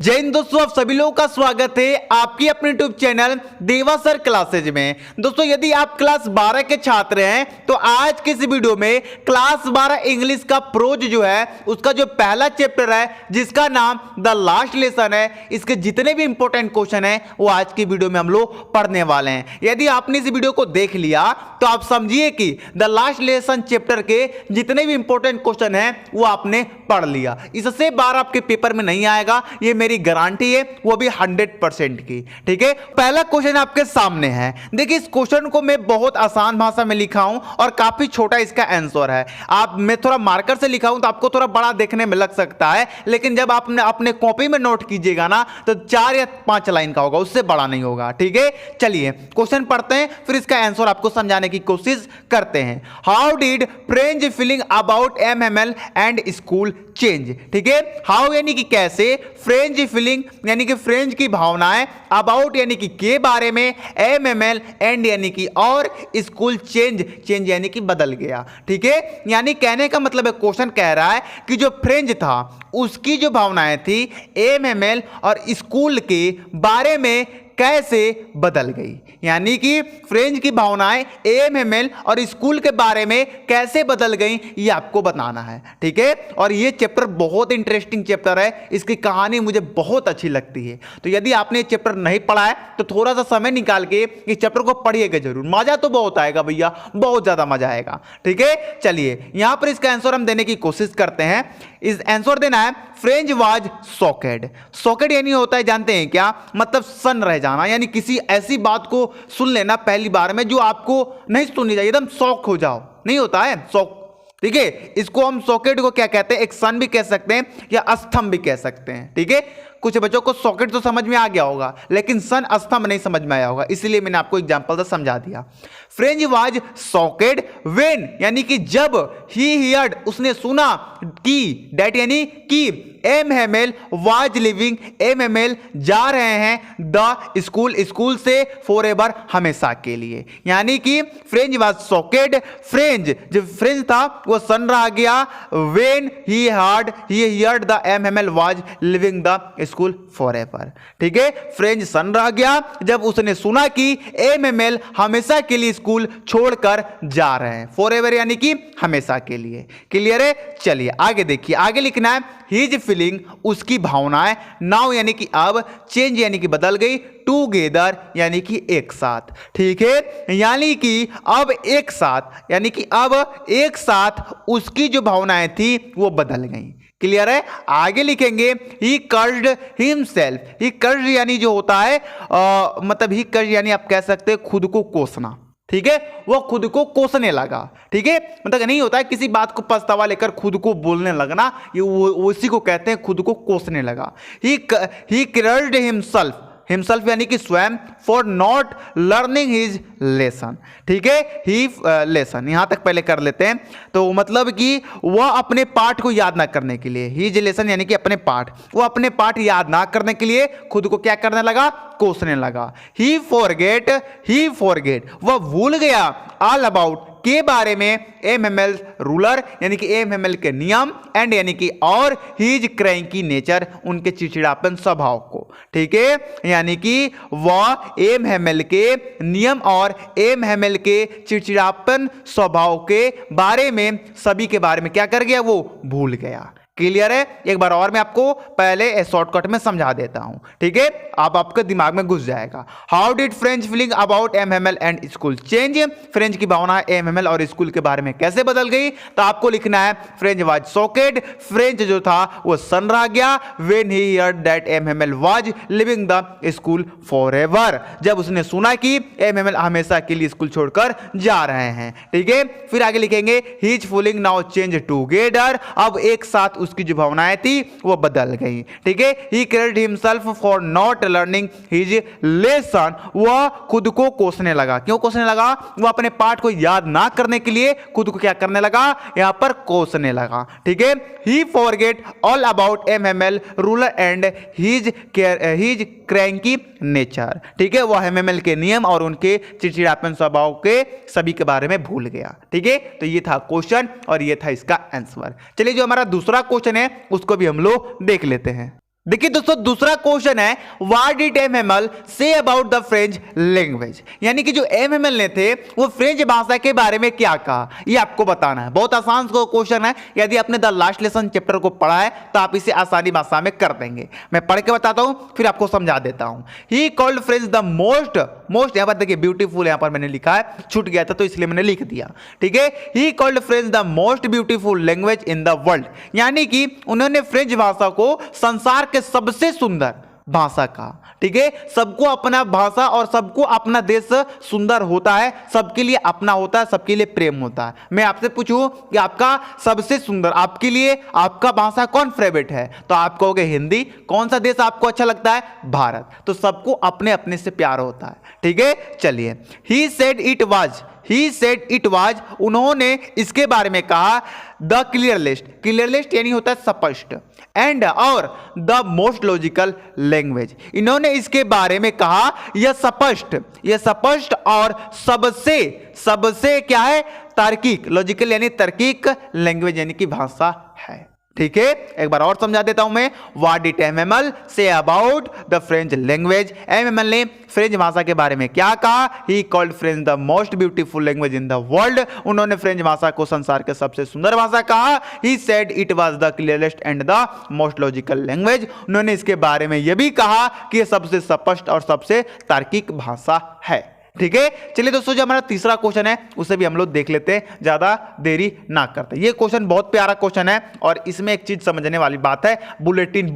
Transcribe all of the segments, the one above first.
जय हिंद दोस्तों, आप सभी लोगों का स्वागत है आपकी अपने यूट्यूब चैनल देवा सर क्लासेज में। दोस्तों यदि आप क्लास 12 के छात्र हैं तो आज के इस वीडियो में क्लास 12 इंग्लिश का प्रोज जो है उसका जो पहला चैप्टर है जिसका नाम द लास्ट लेसन है, इसके जितने भी इंपॉर्टेंट क्वेश्चन है वो आज की वीडियो में हम लोग पढ़ने वाले हैं। यदि आपने इस वीडियो को देख लिया तो आप समझिए कि द लास्ट लेसन चैप्टर के जितने भी इंपॉर्टेंट क्वेश्चन है वो आपने पढ़ लिया। इससे बार आपके पेपर में नहीं आएगा, ये मेरी गारंटी है, वो भी 100% की। ठीक है, पहला क्वेश्चन आपके सामने है। देखिए इस क्वेश्चन को मैं बहुत आसान भाषा में लिखा हूं और काफी छोटा इसका आंसर है। मैं थोड़ा मार्कर से लिखा हूं तो आपको थोड़ा बड़ा देखने में लग सकता है, लेकिन जब आपने अपने कॉपी में नोट कीजिएगा ना तो 4 या 5 लाइन का होगा, उससे बड़ा नहीं होगा। ठीक है, चलिए क्वेश्चन पढ़ते हैं, फिर इसका आंसर आपको समझाने की कोशिश करते हैं। How did French feeling about MML and school change. ठीक है, हाउ यानी कि कैसे, फ्रेंच फीलिंग यानी कि फ्रेंच की भावनाएं, अबाउट यानी कि के बारे में, एमएमएल एंड यानी कि और, स्कूल चेंज, चेंज यानी कि बदल गया। ठीक है, यानी कहने का मतलब है क्वेश्चन कह रहा है कि जो फ्रेंच था उसकी जो भावनाएं थी एमएमएल और स्कूल के बारे में कैसे बदल गई। यानी कि फ्रेंच की भावनाएं एमएमएल और स्कूल के बारे में कैसे बदल गई ये आपको बताना है। ठीक है, और ये चैप्टर बहुत इंटरेस्टिंग चैप्टर है, इसकी कहानी मुझे बहुत अच्छी लगती है। तो यदि आपने ये चैप्टर नहीं पढ़ा है तो थोड़ा सा समय निकाल के इस चैप्टर को पढ़िएगा जरूर, मजा तो बहुत आएगा भैया, बहुत ज्यादा मजा आएगा। ठीक है, चलिए यहां पर इसका आंसर हम देने की कोशिश करते हैं। इस आंसर देना है फ्रेंच वाज सॉकेड। सॉकेड यानी होता है जानते हैं क्या, मतलब सन रह जाना, यानी किसी ऐसी बात को सुन लेना पहली बार में जो आपको नहीं सुननी चाहिए, एकदम शॉक हो जाओ, नहीं होता है शॉक। ठीक है, इसको हम सॉकेट को क्या कहते हैं, एक सन भी कह सकते हैं या स्तंभ भी कह सकते हैं। ठीक है, कुछ बच्चों को सॉकेट तो समझ में आ गया होगा लेकिन सन स्तंभ नहीं समझ में आया होगा, इसलिए मैंने आपको एग्जांपल से समझा दिया। फ्रेंच वाज सॉकेड व्हेन यानी कि जब, ही हियर्ड उसने सुना, कि दैट यानी कि, एमएमएल वाज लिविंग एमएमएल जा रहे हैं द स्कूल, स्कूल से फॉरएवर हमेशा के लिए। यानी कि फ्रेंच वाज सॉकेड, फ्रेंच जब फ्रेंच था वो सन रह गया, when he heard the MML was living the school forever. ठीक है, फ्रेंच सन रह गया जब उसने सुना कि एमएमएल हमेशा के लिए स्कूल छोड़कर जा रहे हैं, फॉरएवर यानी कि हमेशा के लिए। क्लियर है, चलिए आगे देखिए, आगे लिखना है हिज फीलिंग उसकी भावनाएं, नाउ यानी कि अब, चेंज यानी कि बदल गई, टूगेदर यानी कि एक साथ। ठीक है, यानी कि अब एक साथ, यानी कि अब एक साथ उसकी जो भावनाएं थी वो बदल गई। क्लियर है, आगे लिखेंगे ही कर्ज्ड हिमसेल्फ। ही कर्ज यानी जो होता है मतलब ही कर्ज यानी आप कह सकते हैं खुद को कोसना। ठीक है, वो खुद को कोसने लगा। ठीक है, मतलब नहीं होता है किसी बात को पछतावा लेकर खुद को बोलने लगना, ये उसी को कहते हैं खुद को कोसने लगा। ही कर्ज्ड हिमसेल्फ, हिमसेल्फ यानी कि स्वयं, for not learning his lesson. ठीक है, ही लेसन यहां तक पहले कर लेते हैं, तो मतलब कि वह अपने पाठ को याद ना करने के लिए, हिज लेसन यानी कि अपने पाठ, वो अपने पाठ याद ना करने के लिए खुद को क्या करने लगा, कोसने लगा। ही फॉरगेट वह भूल गया, ऑल अबाउट के बारे में, एमएमएल रूलर यानी कि एमएमएल के नियम, एंड यानी कि और, हीज क्रैंकी नेचर उनके चिड़चिड़ापन स्वभाव को। ठीक है, यानी कि वह एमएमएल के नियम और एमएमएल के चिड़चिड़ापन स्वभाव के बारे में, सभी के बारे में क्या कर गया, वो भूल गया। क्लियर है, एक बार और मैं आपको पहले शॉर्टकट में समझा देता हूं। ठीक है, आप आपके दिमाग में घुस जाएगा। How did French feeling about MML and school change. French की भावना एमएमएल और स्कूल के बारे में कैसे बदल गई, तो आपको लिखना है फ्रेंच वाज सॉकेड, फ्रेंच जो था वो सन रह गया, when he heard that MML was living the school forever, जब उसने सुना कि एमएमएल हमेशा के लिए स्कूल छोड़कर जा रहे हैं। ठीक है, फिर आगे लिखेंगे his feeling now change together, अब एक साथ उसकी जो भावनाएं थी वो बदल गई। ठीक है, he credit himself for not learning his lesson, वह खुद को कोसने लगा। क्यों कोसने लगा, वो अपने पाठ को याद ना करने के लिए खुद को क्या करने लगा, यहां पर कोसने लगा। ठीक है, he forget all about MML ruler and his cranky nature. ठीक है, वह एमएमएल के नियम और उनके चिड़चिड़ापन स्वभाव के सभी के बारे में भूल गया। ठीक है, तो ये था क्वेश्चन और ये था इसका आंसर। चलिए जो हमारा दूसरा क्वेश्चन है उसको भी हम लोग देख लेते हैं। देखिए दोस्तों, दूसरा क्वेश्चन है व्हाट डिड एमएमएल से अबाउट द फ्रेंच लैंग्वेज, यानी कि जो एमएमएल ने थे वो फ्रेंच भाषा के बारे में क्या कहा, ये आपको बताना है। बहुत आसान क्वेश्चन है, यदि आपने द लास्ट लेसन चैप्टर को पढ़ा है तो आप इसे आसानी भाषा में कर देंगे। मैं पढ़ के बताता हूं फिर आपको समझा देता हूं। He called French the most यहां पर देखिए ब्यूटीफुल, यहां पर मैंने लिखा है, छूट गया था तो इसलिए मैंने लिख दिया, ठीक है। He called French the most beautiful language in the world, यानी कि उन्होंने फ्रेंच भाषा को संसार के सबसे सुंदर भाषा का, ठीक है। सबको अपना भाषा और सबको अपना देश सुंदर होता है, सबके लिए अपना होता है, सबके लिए प्रेम होता है। मैं आपसे पूछूं कि आपका सबसे सुंदर, आपके लिए आपका भाषा कौन फेवरेट है, तो आप कहोगे हिंदी। कौन सा देश आपको अच्छा लगता है, भारत। तो सबको अपने अपने से प्यार होता है, ठीक है। चलिए, ही सेड इट वाज, उन्होंने इसके बारे में कहा द क्लियरलिस्ट यानी होता है स्पष्ट, एंड और द मोस्ट लॉजिकल लैंग्वेज, इन्होंने इसके बारे में कहा यह स्पष्ट और सबसे क्या है, तार्किक, लॉजिकल यानी तार्किक, लैंग्वेज यानी कि भाषा है, ठीक है। एक बार और समझा देता हूं मैं। व्हाट डिड एमएमएल से about the French language, MML ने फ्रेंच भाषा के बारे में क्या कहा। He called French the most beautiful language in the world, उन्होंने फ्रेंच भाषा को संसार के सबसे सुंदर भाषा कहा। He said it was the clearest and the most logical language, उन्होंने इसके बारे में यह भी कहा कि यह सबसे स्पष्ट और सबसे तार्किक भाषा है, ठीक है। चलिए दोस्तों, जो हमारा तीसरा क्वेश्चन है उसे भी हम लोग देख लेते हैं, ज्यादा देरी ना करते। ये क्वेश्चन बहुत प्यारा क्वेश्चन है और इसमें एक चीज समझने वाली बात है, बुलेटिन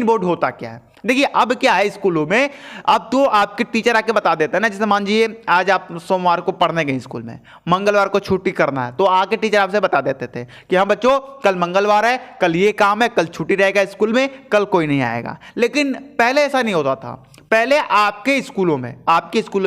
बोर्ड होता क्या है। देखिए, अब क्या है स्कूलों में, अब तो आपके टीचर आके बता देते हैं ना, जैसे मान लीजिए आज आप सोमवार को पढ़ने गए स्कूल में, मंगलवार को छुट्टी करना है, तो आके टीचर आपसे बता देते थे कि हाँ बच्चों कल मंगलवार है, कल ये काम है, कल छुट्टी रहेगा स्कूल में, कल कोई नहीं आएगा। लेकिन पहले ऐसा नहीं होता था। पहले आपके स्कूलों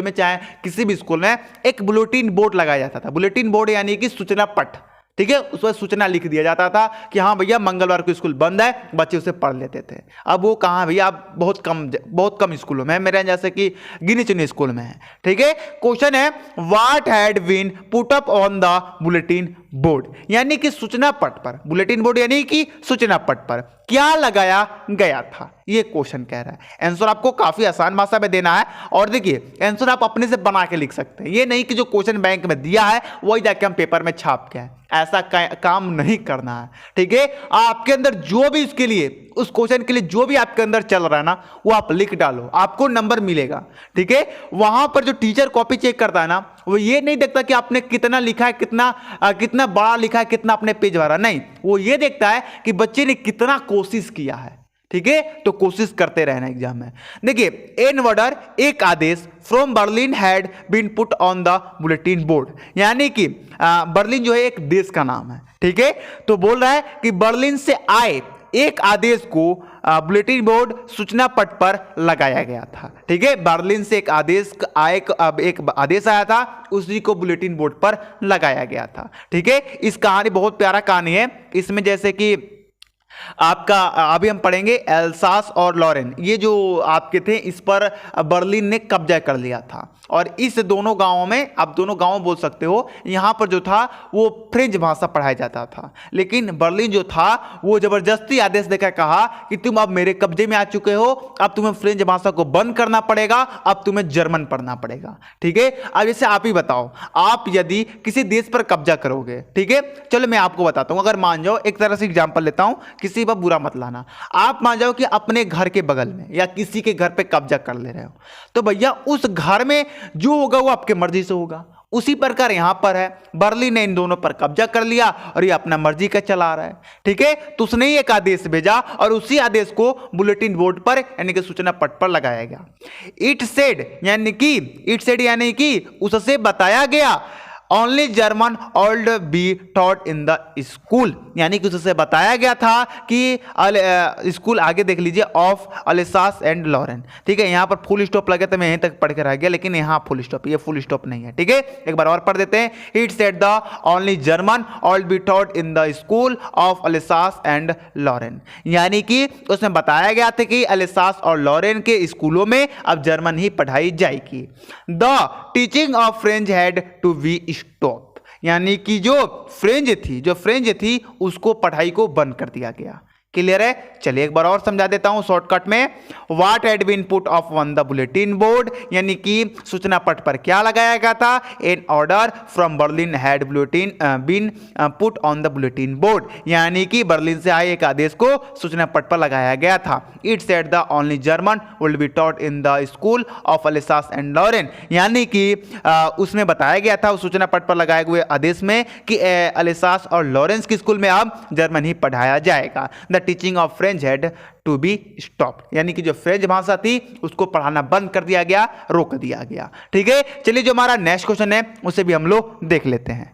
में चाहे किसी भी स्कूल में एक बुलेटिन बोर्ड लगाया जाता था। बुलेटिन बोर्ड यानी कि सूचना पट, ठीक है। उस पर सूचना लिख दिया जाता था कि हाँ भैया मंगलवार को स्कूल बंद है, बच्चे उसे पढ़ लेते थे। अब वो कहाँ भैया, अब बहुत कम स्कूलों में है, मेरे जैसे कि गिने चुने स्कूल में है, ठीक है। क्वेश्चन है what had been put up on the bulletin board, यानी कि सूचना पट पर, बुलेटिन बोर्ड यानी कि सूचना पट पर क्या लगाया गया था, ये क्वेश्चन कह रहा है। आंसर आपको काफी आसान भाषा में देना है और देखिए आंसर आप अपने से बना के लिख सकते हैं, ये नहीं कि जो क्वेश्चन बैंक में दिया है वही जाके हम पेपर में छाप के, ऐसा काम नहीं करना है, ठीक है। आपके अंदर जो भी उसके लिए, उस क्वेश्चन के लिए जो भी आपके अंदर चल रहा है ना, वो आप लिख डालो, आपको नंबर मिलेगा, ठीक है। वहां पर जो टीचर कॉपी चेक करता है ना, वो ये नहीं देखता कि आपने कितना लिखा है, कितना बड़ा लिखा है, कितना अपने पेज भरा, नहीं, वो ये देखता है कि बच्चे ने कितना कोशिश किया है, ठीक है। तो कोशिश करते रहना एग्जाम में। देखिए, एन ऑर्डर, एक आदेश from Berlin had been put on the bulletin board, यानी कि बर्लिन जो है एक देश का नाम है, ठीक है। तो बोल रहा है कि बर्लिन से आए एक आदेश को बुलेटिन बोर्ड सूचना पट पर लगाया गया था, ठीक है। बर्लिन से एक आदेश आया था, उसी को बुलेटिन बोर्ड पर लगाया गया था, ठीक है। इस कहानी बहुत प्यारा कहानी है। इसमें जैसे कि आपका अभी हम पढ़ेंगे एल्सास और लॉरेन, ये जो आपके थे, इस पर बर्लिन ने कब्जा कर लिया था और इस दोनों गांवों में, आप दोनों गांव बोल सकते हो, यहां पर जो था वो फ्रेंच भाषा पढ़ाया जाता था। लेकिन बर्लिन जो था वो जबरदस्ती आदेश देकर कहा कि तुम अब मेरे कब्जे में आ चुके हो, अब तुम्हें फ्रेंच भाषा को बंद करना पड़ेगा, अब तुम्हें जर्मन पढ़ना पड़ेगा, ठीक है। अब जैसे आप ही बताओ, आप यदि किसी देश पर कब्जा करोगे, ठीक है, चलो मैं आपको बताता हूं, अगर मान जाओ, एक तरह से एग्जाम्पल लेता हूं, किसी पर बुरा मत लाना, आप मान जाओ कि अपने घर के बगल में या किसी के घर पे कब्जा कर ले रहे हो, तो भैया उस घर में जो होगा वो आपके मर्जी से होगा। उसी प्रकार यहां पर है, बर्लिन ने इन दोनों पर कब्जा कर लिया और ये अपना मर्जी का चला रहा है, ठीक है। तो उसने ही एक आदेश भेजा और उसी आदेश को बुलेटिन बोर्ड पर यानी कि सूचना पट पर लगाया गया। इट सेड यानी कि उससे बताया गया only German would be taught in the school, यानी कि उससे बताया गया था कि स्कूल, आगे देख लीजिए, ऑफ अलेसास एंड लॉरेन, ठीक है। यहाँ पर फुल स्टॉप लगे तो मैं यहीं तक पढ़ के रह गया, लेकिन यहाँ फुल स्टॉप, ये फुल स्टॉप नहीं है, ठीक है। एक बार और पढ़ देते हैं। It said the only German would be taught in the school of Alsace and Lorraine, यानी कि उसमें बताया गया था कि अलेसास और लॉरेन के स्कूलों में अब जर्मन ही पढ़ाई जाएगी। The teaching of French had to be stop, यानी कि जो फ्रेंच थी उसको पढ़ाई को बंद कर दिया गया। क्लियर है? चलिए एक बार और समझा देता हूं शॉर्टकट में। What had been put of on the bulletin board, यानी कि सूचना पट पर क्या लगाया गया था। An order from Berlin had bulletin been put on the bulletin board, यानी कि बर्लिन से आए एक आदेश को सूचना पट पर लगाया गया था। It said the only German will be taught in the school of Alsace and Lorraine, यानी कि उसमें बताया गया था उस सूचना पट पर लगाए हुए आदेश में कि अलेसास और लॉरेंस की स्कूल में अब जर्मन ही पढ़ाया जाएगा। The teaching of French had to be stopped, यानी कि जो फ्रेंच भाषा थी उसको पढ़ाना बंद कर दिया गया, रोक दिया गया। ठीक है, चलिए जो हमारा नेक्स्ट क्वेश्चन है उसे भी हम लोग देख लेते हैं।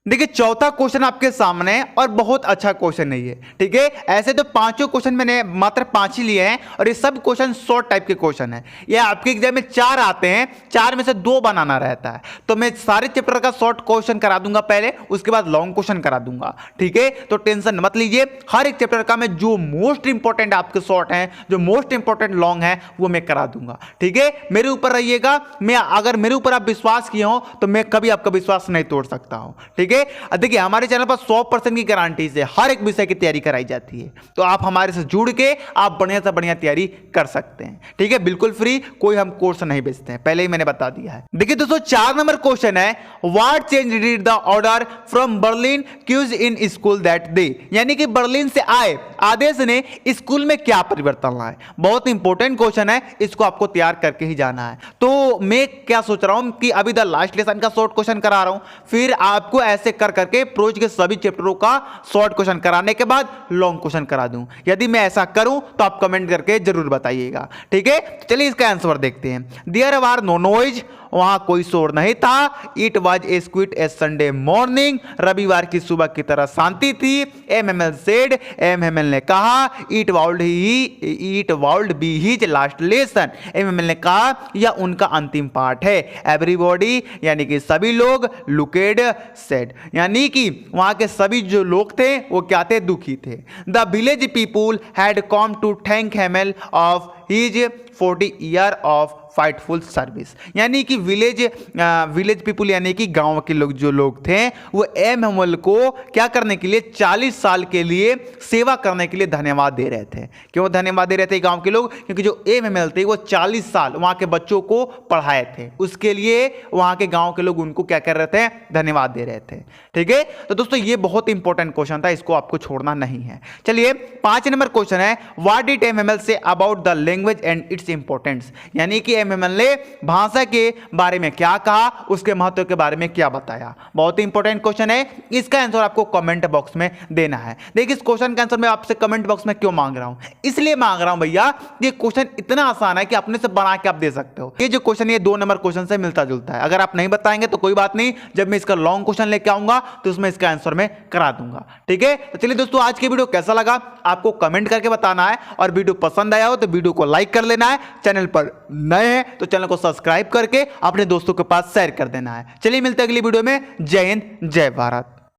देखिए चौथा क्वेश्चन आपके सामने और बहुत अच्छा क्वेश्चन है ये। ठीक है, ऐसे तो पांचों क्वेश्चन मैंने मात्र 5 ही लिए हैं और ये सब क्वेश्चन शॉर्ट टाइप के क्वेश्चन है। ये आपके एग्जाम में 4 आते हैं, 4 में से 2 बनाना रहता है। तो मैं सारे चैप्टर का शॉर्ट क्वेश्चन करा दूंगा पहले, उसके बाद लॉन्ग क्वेश्चन करा दूंगा। ठीक है, तो टेंशन मत लीजिए, हर एक चैप्टर का मैं जो मोस्ट इंपॉर्टेंट आपके शॉर्ट हैं, जो मोस्ट इंपॉर्टेंट लॉन्ग है वो मैं करा दूंगा। ठीक है, मेरे ऊपर रहिएगा, मैं अगर मेरे ऊपर आप विश्वास किए हो तो मैं कभी आपका विश्वास नहीं तोड़ सकता हूं। ठीक है, देखिए हमारे चैनल पर 100% की गारंटी से हर एक विषय की तैयारी कराई जाती है, तो आप हमारे से जुड़ के आप बढ़िया से बढ़िया तैयारी कर सकते हैं। ठीक है, बिल्कुल फ्री, कोई हम कोर्स नहीं बेचते हैं, पहले ही मैंने बता दिया है। देखिए दोस्तों 4 नंबर क्वेश्चन है, what change did the order from Berlin cause in school that day, यानी कि बर्लिन से आए आदेश ने स्कूल में क्या परिवर्तन लाए। बहुत इंपॉर्टेंट क्वेश्चन है, इसको आपको तैयार करके ही जाना है। तो मैं क्या सोच रहा हूं कि अभी द लास्ट लेसन का शॉर्ट क्वेश्चन करा रहा हूं, फिर आपको ऐसे कर करके प्रोज के सभी चैप्टरों का शॉर्ट क्वेश्चन कराने के बाद लॉन्ग क्वेश्चन करा दूं। यदि मैं ऐसा करूं तो आप कमेंट करके जरूर बताइएगा। ठीक है, चलिए इसका आंसर देखते हैं। देयर वर नो नॉइज, वहां कोई शोर नहीं था। It was a quit A Sunday morning, रविवार की सुबह की तरह शांति थी। एमएमएल सेड, एमएमएल ने कहा। It would be his last lesson, एमएमएल ने कहा यह उनका अंतिम पाठ है। एवरीबॉडी, यानी कि सभी लोग। लुकेड सेड, यानी कि वहां के सभी जो लोग थे वो क्या थे, दुखी थे। The village people had come to thank Hamel of his 40 year of faithful service, यानी कि विलेज पीपुल यानी कि गांव के लोग जो लोग थे वो एम हेमल को क्या करने के लिए 40 साल के लिए सेवा करने के लिए धन्यवाद दे रहे थे। क्यों धन्यवाद दे रहे थे गांव के लोग, क्योंकि जो एम हेमल थे वो 40 साल वहां के बच्चों को पढ़ाए थे, उसके लिए वहां के गांव के लोग उनको क्या कर रहे थे, धन्यवाद दे रहे थे। ठीक है, तो दोस्तों ये बहुत इंपॉर्टेंट क्वेश्चन था, इसको आपको छोड़ना नहीं है। चलिए 5 नंबर क्वेश्चन है, what did M Hamel say about the language and its importance, यानी कि एमएमएल ने भाषा के बारे में क्या कहा, उसके महत्व के बारे में क्या बताया। बहुत ही इंपॉर्टेंट क्वेश्चन है, इसका आंसर आपको कमेंट बॉक्स में देना है। देखिए इस क्वेश्चन का आंसर मैं आपसे कमेंट बॉक्स में क्यों मांग रहा हूं, इसलिए मांग रहा हूं भैया ये क्वेश्चन इतना आसान है कि अपने से बना के आप दे सकते हो। ये जो क्वेश्चन ये 2 नंबर क्वेश्चन से मिलता जुलता है, अगर आप नहीं बताएंगे तो कोई बात नहीं, जब मैं इसका लॉन्ग क्वेश्चन लेके आऊंगा तो उसमें इसका आंसर मैं करा दूंगा। ठीक है, तो चलिए दोस्तों आज की वीडियो कैसा लगा आपको कमेंट करके बताना है, और वीडियो पसंद आया हो तो वीडियो को लाइक कर लेना है, चैनल पर नए हैं तो चैनल को सब्सक्राइब करके अपने दोस्तों के पास शेयर कर देना है। चलिए मिलते हैं अगली वीडियो में। जय हिंद, जय भारत।